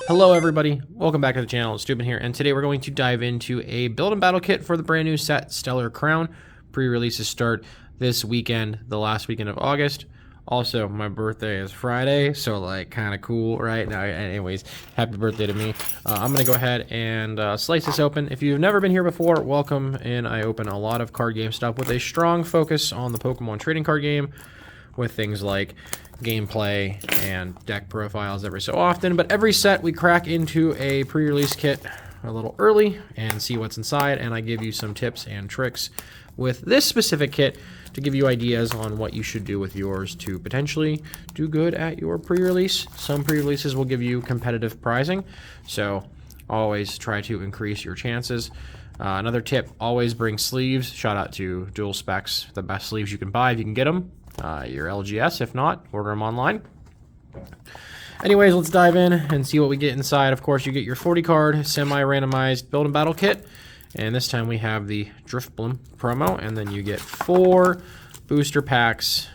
Hello everybody, welcome back to the channel. It's Stupid here, and today we're going to dive into a build and battle kit for the brand new set Stellar Crown. Pre-releases start this weekend, the last weekend of August. Also, my birthday is Friday, so like kind of cool, right? Now, anyways, happy birthday to me. I'm gonna go ahead and slice this open. If you've never been here before, welcome. And I open a lot of card game stuff with a strong focus on the Pokemon trading card game, with things like gameplay and deck profiles every so often. But every set we crack into a pre-release kit a little early and see what's inside, and I give you some tips and tricks with this specific kit to give you ideas on what you should do with yours to potentially do good at your pre-release. Some pre-releases will give you competitive pricing, so always try to increase your chances. Another tip, always bring sleeves. Shout out to Dual Specs, the best sleeves you can buy if you can get them. Your LGS, if not, order them online. Anyways, let's dive in and see what we get inside. Of course, you get your 40 card semi-randomized build and battle kit, and this time we have the Drifblim promo, and then you get 4 booster packs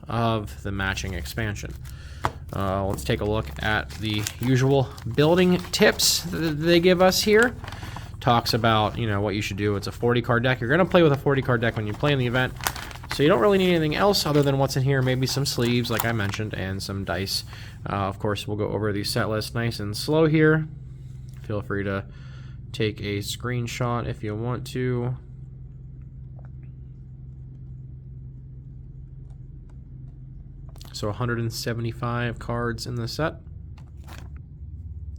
of the matching expansion. Let's take a look at the usual building tips that they give us here. Talks about, you know, what you should do. It's a 40 card deck. You're going to play with a 40 card deck when you play in the event. So you don't really need anything else other than what's in here. Maybe some sleeves, like I mentioned, and some dice. Of course, we'll go over the set list nice and slow here. Feel free to take a screenshot if you want to. So 175 cards in the set.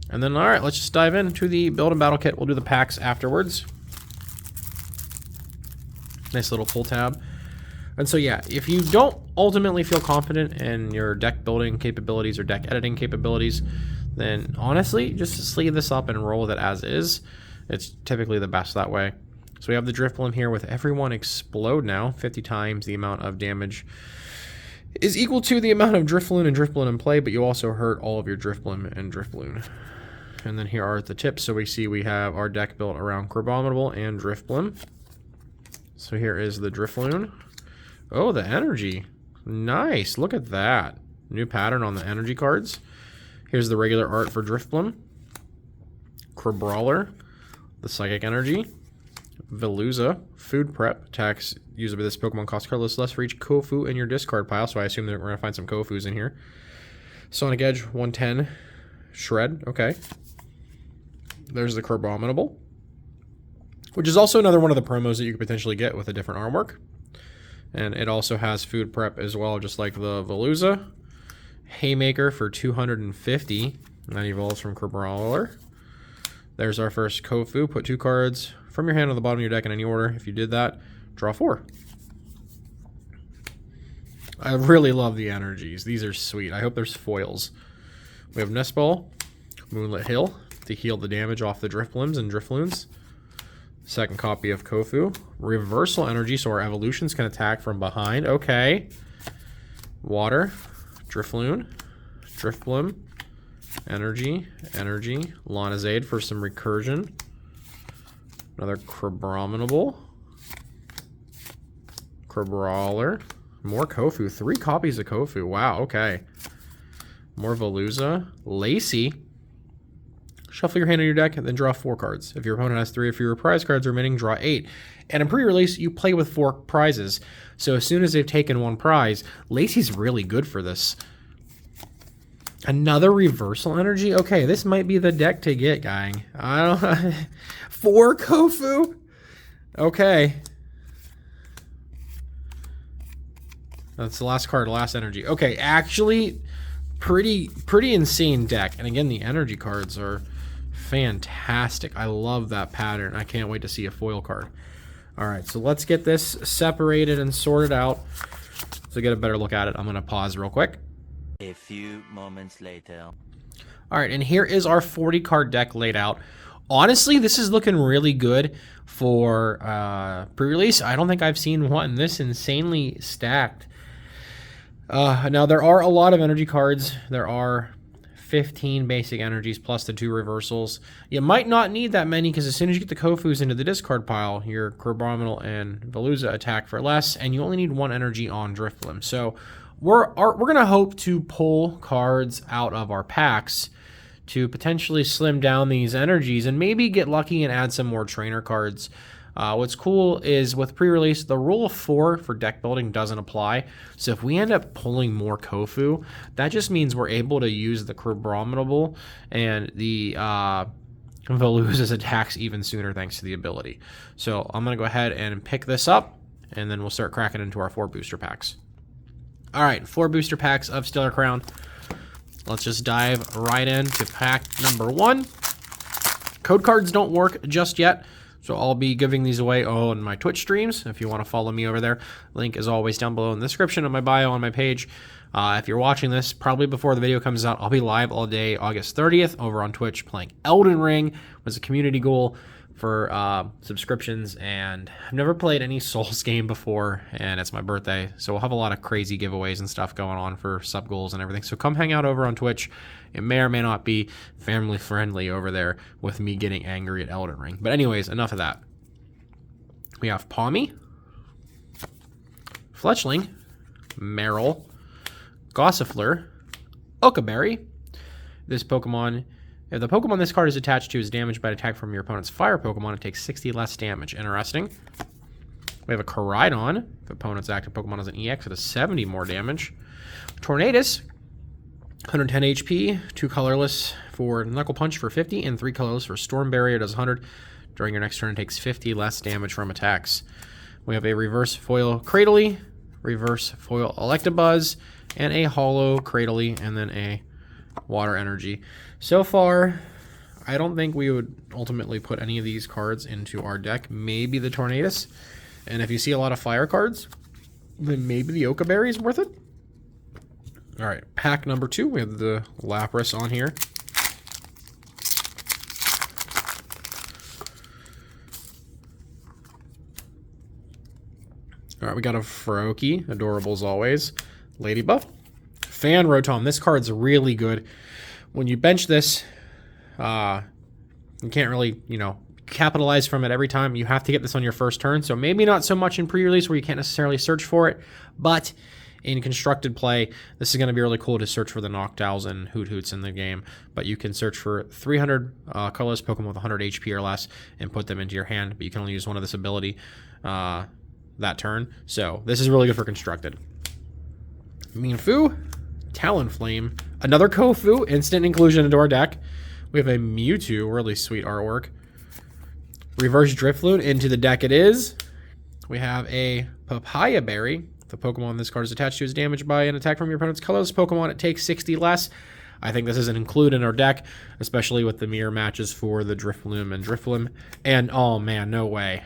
And then, all right, let's just dive into the build and battle kit. We'll do the packs afterwards. Nice little pull tab. And so yeah, if you don't ultimately feel confident in your deck building capabilities or deck editing capabilities, then honestly, just sleeve this up and roll with it as is. It's typically the best that way. So we have the Drifblim here with everyone explode now. 50 times the amount of damage is equal to the amount of Drifloon and Drifblim in play, but you also hurt all of your Drifblim and Drifloon. And then here are the tips. So we see we have our deck built around Crabominable and Drifblim. So here is the Drifloon. Oh, the energy. Nice. Look at that. New pattern on the energy cards. Here's the regular art for Drifblim. Crabrawler. The Psychic Energy. Veluza. Food Prep. Attacks used by this Pokemon cost cardless less for each Kofu in your discard pile. So I assume that we're going to find some Kofus in here. Sonic Edge. 110. Shred. Okay. There's the Crabominable, which is also another one of the promos that you could potentially get with a different artwork. And it also has food prep as well, just like the Veluza. Haymaker for 250. That evolves from Crabrawler. There's our first Kofu. Put 2 cards from your hand on the bottom of your deck in any order. If you did that, draw 4. I really love the energies. These are sweet. I hope there's foils. We have Nest Ball, Moonlit Hill to heal the damage off the Drifblims and Drifloons. Second copy of Kofu. Reversal Energy, so our evolutions can attack from behind. Okay. Water. Drifloon. Drifblim. Energy. Energy. Lonazade for some recursion. Another Crabominable. Crabrawler. More Kofu. 3 copies of Kofu. Wow, okay. More Veluza. Lacey. Shuffle your hand in your deck and then draw 4 cards. If your opponent has 3 or fewer prize cards remaining, draw 8. And in pre-release, you play with 4 prizes. So as soon as they've taken 1 prize, Lacey's really good for this. Another Reversal Energy? Okay, this might be the deck to get, gang. I don't 4 Kofu? Okay. That's the last card, last energy. Okay, actually, pretty insane deck. And again, the energy cards are fantastic. I love that pattern. I can't wait to see a foil card. All right, so let's get this separated and sorted out. So get a better look at it, I'm going to pause real quick. A few moments later. All right, and here is our 40 card deck laid out. Honestly, this is looking really good for pre-release. I don't think I've seen one this insanely stacked. Now, there are a lot of energy cards. There are 15 basic energies plus the 2 reversals. You might not need that many because as soon as you get the Kofus into the discard pile, your Crabominable and Veluza attack for less, and you only need 1 energy on Drifblim. So we're going to hope to pull cards out of our packs to potentially slim down these energies and maybe get lucky and add some more trainer cards. What's cool is with pre-release, the rule of 4 for deck building doesn't apply. So if we end up pulling more Kofu, that just means we're able to use the Abominable and the Veluza's attacks even sooner thanks to the ability. So I'm going to go ahead and pick this up, and then we'll start cracking into our 4 booster packs. All right, 4 booster packs of Stellar Crown. Let's just dive right into pack number 1. Code cards don't work just yet, so I'll be giving these away on my Twitch streams. If you want to follow me over there, link is always down below in the description of my bio on my page. If you're watching this, probably before the video comes out, I'll be live all day August 30th over on Twitch playing Elden Ring. It was a community goal for subscriptions, and I've never played any Souls game before, and it's my birthday, so we'll have a lot of crazy giveaways and stuff going on for sub goals and everything. So come hang out over on Twitch. It may or may not be family friendly over there with me getting angry at Elden Ring. But anyways, enough of that. We have Pawmi, Fletchling, Meryl, Gossifleur, Okaberry. This Pokemon, if the Pokemon this card is attached to is damaged by an attack from your opponent's fire Pokemon, it takes 60 less damage. Interesting. We have a Koraidon. If the opponent's active Pokemon has an EX, it has 70 more damage. Tornadus, 110 HP, 2 colorless for Knuckle Punch for 50, and 3 colorless for Storm Barrier, does 100. During your next turn, it takes 50 less damage from attacks. We have a Reverse Foil Cradily, Reverse Foil Electabuzz, and a Hollow Cradily, and then a Water Energy. So far, I don't think we would ultimately put any of these cards into our deck. Maybe the Tornadus. And if you see a lot of fire cards, then maybe the Okaberry is worth it. All right, pack number 2. We have the Lapras on here. All right, we got a Froakie, adorable as always. Ladybuff. Fan Rotom. This card's really good. When you bench this, you can't really, capitalize from it every time. You have to get this on your first turn. So maybe not so much in pre-release where you can't necessarily search for it, but in constructed play, this is going to be really cool to search for the Noctowls and Hoots in the game. But you can search for 300 colorless Pokemon with 100 HP or less and put them into your hand. But you can only use one of this ability that turn. So this is really good for constructed. Mienfoo, Talonflame, another Kofu, instant inclusion into our deck. We have a Mewtwo, really sweet artwork. Reverse Drifloon into the deck it is. We have a Papaya Berry. The Pokemon this card is attached to is damaged by an attack from your opponent's colorless Pokemon. It takes 60 less. I think this is an include in our deck, especially with the mirror matches for the Drifloon and Drifloon. And oh man, no way.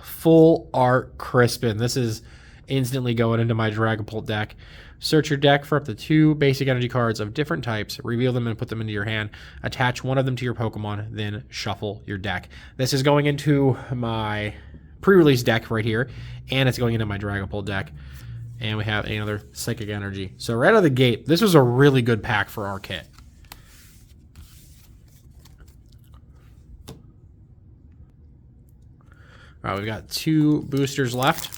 Full Art Crispin. This is instantly going into my Dragapult deck. Search your deck for up to 2 basic energy cards of different types, reveal them and put them into your hand, attach one of them to your Pokemon, then shuffle your deck. This is going into my pre-release deck right here, and it's going into my Dragapult deck. And we have another Psychic Energy. So right out of the gate, this was a really good pack for our kit. All right, we've got 2 boosters left.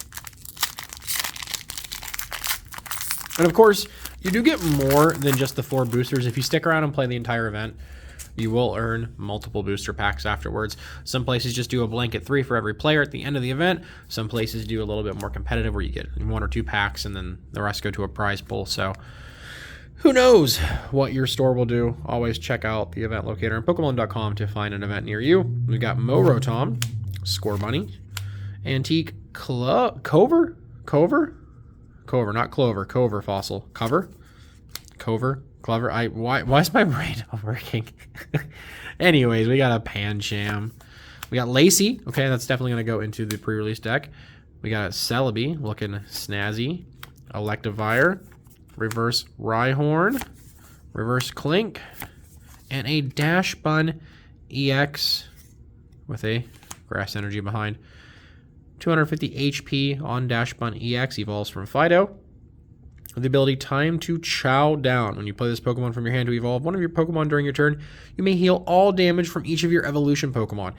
And of course, you do get more than just the 4 boosters. If you stick around and play the entire event, you will earn multiple booster packs afterwards. Some places just do a blanket 3 for every player at the end of the event. Some places do a little bit more competitive where you get 1 or 2 packs and then the rest go to a prize pool. So who knows what your store will do. Always check out the event locator on Pokemon.com to find an event near you. We've got Morotom, Score Bunny, Antique Cover, not Clover, Cover fossil. Cover? Clover? Why is my brain not working? Anyways, we got a Pancham. We got Lacey. Okay, that's definitely going to go into the pre-release deck. We got a Celebi looking snazzy. Electivire. Reverse Rhyhorn. Reverse Clink. And a Dash Bun EX with a Grass Energy behind. 250 HP on Dash Bun EX, evolves from Fido. With the ability Time to Chow Down. When you play this Pokemon from your hand to evolve one of your Pokemon during your turn, you may heal all damage from each of your evolution Pokemon.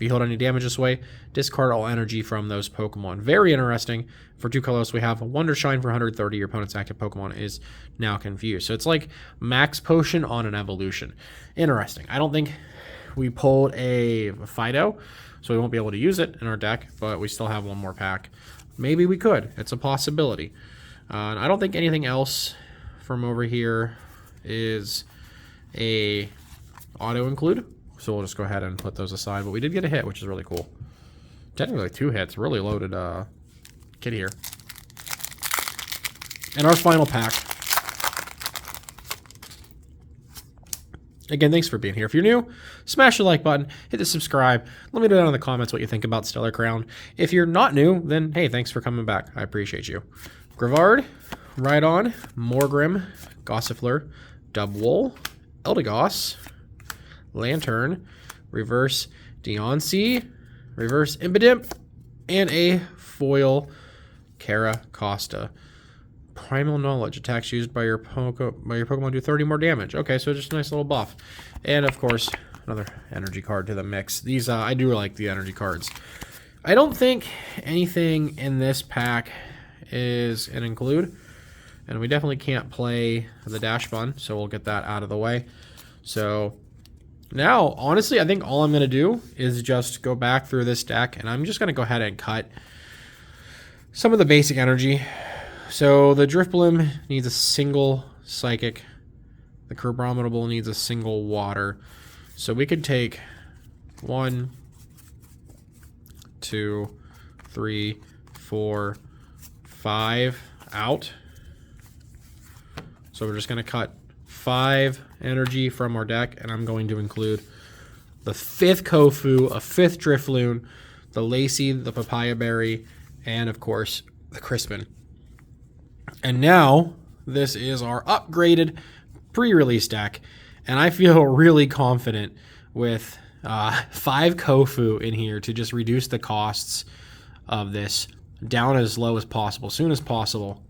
If you hold any damage this way, discard all energy from those Pokemon. Very interesting. For 2 colors, we have Wonder Shine for 130. Your opponent's active Pokemon is now confused. So it's like Max Potion on an evolution. Interesting. I don't think we pulled a Fido, so we won't be able to use it in our deck, but we still have one more pack. Maybe we could. It's a possibility. And I don't think anything else from over here is a auto include. So we'll just go ahead and put those aside. But we did get a hit, which is really cool. Technically like 2 hits. Really loaded kit here. And our final pack. Again, thanks for being here. If you're new, smash the like button, hit the subscribe. Let me know down in the comments what you think about Stellar Crown. If you're not new, then hey, thanks for coming back. I appreciate you. Grivard, Rhydon, Morgrim, Gossifleur, Dubwool, Eldegoss, Lantern, reverse Deoncé, reverse Impidimp, and a foil Kara Costa. Primal Knowledge. Attacks used by your Pokemon do 30 more damage. Okay, so just a nice little buff. And of course, another energy card to the mix. These, I do like the energy cards. I don't think anything in this pack is an include. And we definitely can't play the Dash Bun, so we'll get that out of the way. So now, honestly, I think all I'm going to do is just go back through this deck, and I'm just going to go ahead and cut some of the basic energy. So the Drifblim needs a single Psychic. The Crabominable needs a single Water. So we could take 1, 2, 3, 4, 5 out. So we're just going to cut 5 energy from our deck, and I'm going to include the 5th Kofu, a 5th Drifloon, the Lacy, the Papaya Berry, and of course the Crispin. And now this is our upgraded pre-release deck, and I feel really confident with 5 Kofu in here to just reduce the costs of this down as low as possible, soon as possible.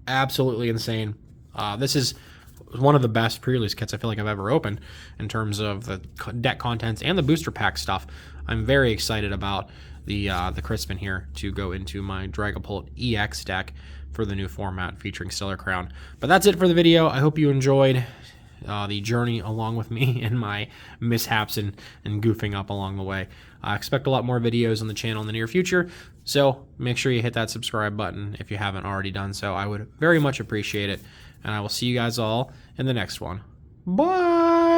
Absolutely insane. This is one of the best pre-release kits I feel like I've ever opened in terms of the deck contents and the booster pack stuff. I'm very excited about the Crispin here to go into my Dragapult EX deck for the new format featuring Stellar Crown. But that's it for the video. I hope you enjoyed the journey along with me and my mishaps and goofing up along the way. I expect a lot more videos on the channel in the near future, so make sure you hit that subscribe button if you haven't already done so. I would very much appreciate it, and I will see you guys all in the next one. Bye!